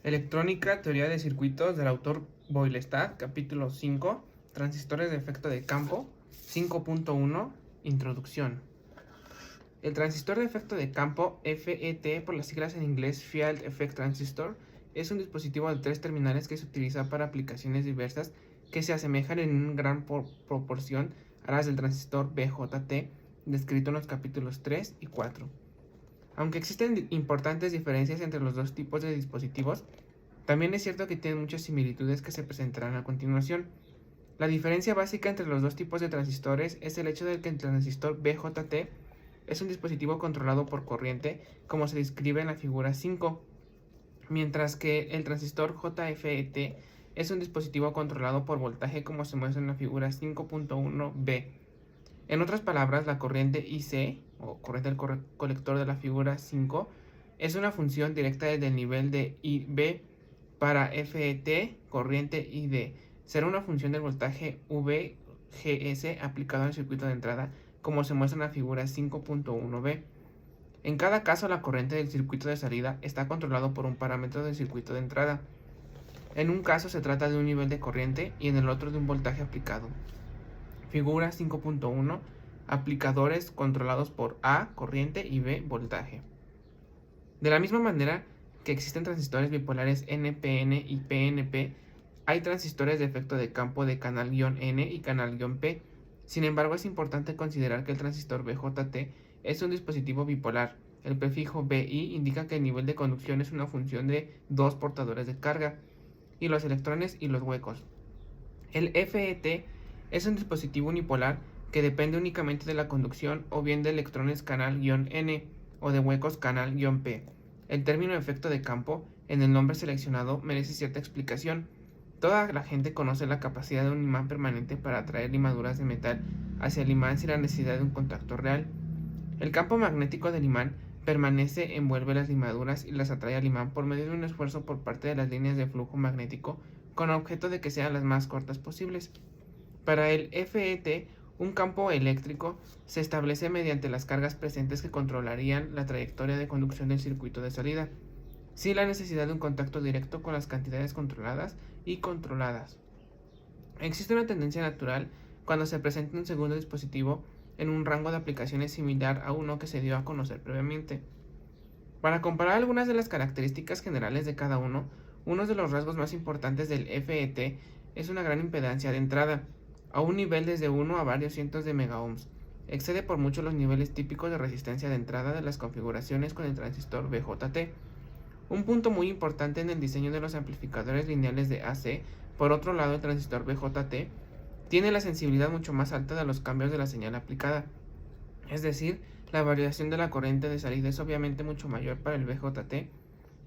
Electrónica, teoría de circuitos del autor Boylestad, capítulo 5, transistores de efecto de campo, 5.1, introducción. El transistor de efecto de campo, FET, por las siglas en inglés Field Effect Transistor, es un dispositivo de 3 terminales que se utiliza para aplicaciones diversas que se asemejan en una gran proporción a las del transistor BJT, descrito en los capítulos 3 y 4. Aunque existen importantes diferencias entre los dos tipos de dispositivos, también es cierto que tienen muchas similitudes que se presentarán a continuación. La diferencia básica entre los dos tipos de transistores es el hecho de que el transistor BJT es un dispositivo controlado por corriente, como se describe en la figura 5, mientras que el transistor JFET es un dispositivo controlado por voltaje, como se muestra en la figura 5.1b. En otras palabras, la corriente IC, o corriente del colector de la figura 5, es una función directa del nivel de IB para FET, corriente ID. Será una función del voltaje VGS aplicado al circuito de entrada, como se muestra en la figura 5.1b. En cada caso, la corriente del circuito de salida está controlado por un parámetro del circuito de entrada. En un caso se trata de un nivel de corriente y en el otro de un voltaje aplicado. Figura 5.1. Aplicadores controlados por A, corriente, y B, voltaje. De la misma manera que existen transistores bipolares NPN y PNP, hay transistores de efecto de campo de canal-N y canal-P. Sin embargo, es importante considerar que el transistor BJT es un dispositivo bipolar. El prefijo BI indica que el nivel de conducción es una función de dos portadores de carga, y los electrones y los huecos. El FET es un dispositivo unipolar que depende únicamente de la conducción o bien de electrones canal-N o de huecos canal-P. El término efecto de campo en el nombre seleccionado merece cierta explicación. Toda la gente conoce la capacidad de un imán permanente para atraer limaduras de metal hacia el imán sin la necesidad de un contacto real. El campo magnético del imán permanece, envuelve las limaduras y las atrae al imán por medio de un esfuerzo por parte de las líneas de flujo magnético con objeto de que sean las más cortas posibles. Para el FET, un campo eléctrico se establece mediante las cargas presentes que controlarían la trayectoria de conducción del circuito de salida, sin la necesidad de un contacto directo con las cantidades controladas y controladas. Existe una tendencia natural cuando se presenta un segundo dispositivo en un rango de aplicaciones similar a uno que se dio a conocer previamente. Para comparar algunas de las características generales de cada uno, uno de los rasgos más importantes del FET es una gran impedancia de entrada, a un nivel desde 1 a varios cientos de megaohms. Excede por mucho los niveles típicos de resistencia de entrada de las configuraciones con el transistor BJT. Un punto muy importante en el diseño de los amplificadores lineales de AC, por otro lado, el transistor BJT tiene la sensibilidad mucho más alta de los cambios de la señal aplicada. Es decir, la variación de la corriente de salida es obviamente mucho mayor para el BJT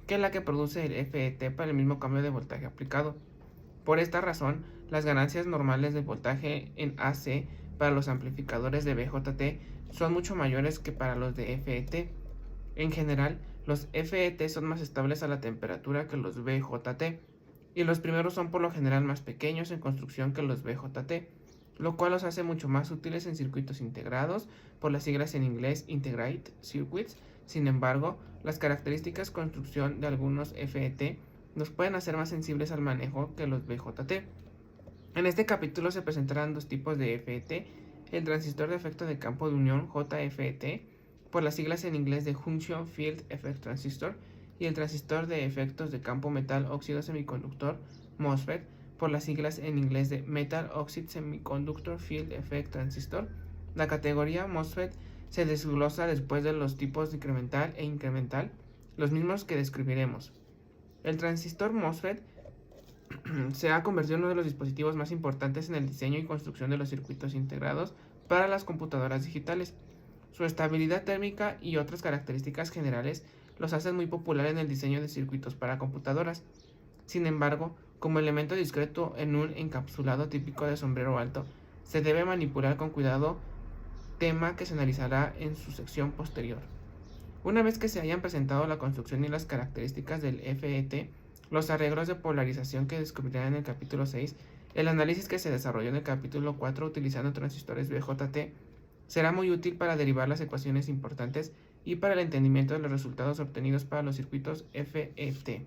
que la que produce el FET para el mismo cambio de voltaje aplicado. Por esta razón, las ganancias normales de voltaje en AC para los amplificadores de BJT son mucho mayores que para los de FET. En general, los FET son más estables a la temperatura que los BJT, y los primeros son por lo general más pequeños en construcción que los BJT, lo cual los hace mucho más útiles en circuitos integrados, por las siglas en inglés Integrated Circuits. Sin embargo, las características de construcción de algunos FET nos pueden hacer más sensibles al manejo que los BJT. En este capítulo se presentarán dos tipos de FET: el transistor de efecto de campo de unión JFET, por las siglas en inglés de Junction Field Effect Transistor, y el transistor de efectos de campo metal óxido semiconductor MOSFET, por las siglas en inglés de Metal Oxide Semiconductor Field Effect Transistor. La categoría MOSFET se desglosa después de los tipos decremental e incremental, los mismos que describiremos. El transistor MOSFET se ha convertido en uno de los dispositivos más importantes en el diseño y construcción de los circuitos integrados para las computadoras digitales. Su estabilidad térmica y otras características generales los hacen muy popular en el diseño de circuitos para computadoras. Sin embargo, como elemento discreto en un encapsulado típico de sombrero alto, se debe manipular con cuidado, tema que se analizará en su sección posterior. Una vez que se hayan presentado la construcción y las características del FET, los arreglos de polarización que descubrirán en el capítulo 6, el análisis que se desarrolló en el capítulo 4 utilizando transistores BJT, será muy útil para derivar las ecuaciones importantes y para el entendimiento de los resultados obtenidos para los circuitos FET.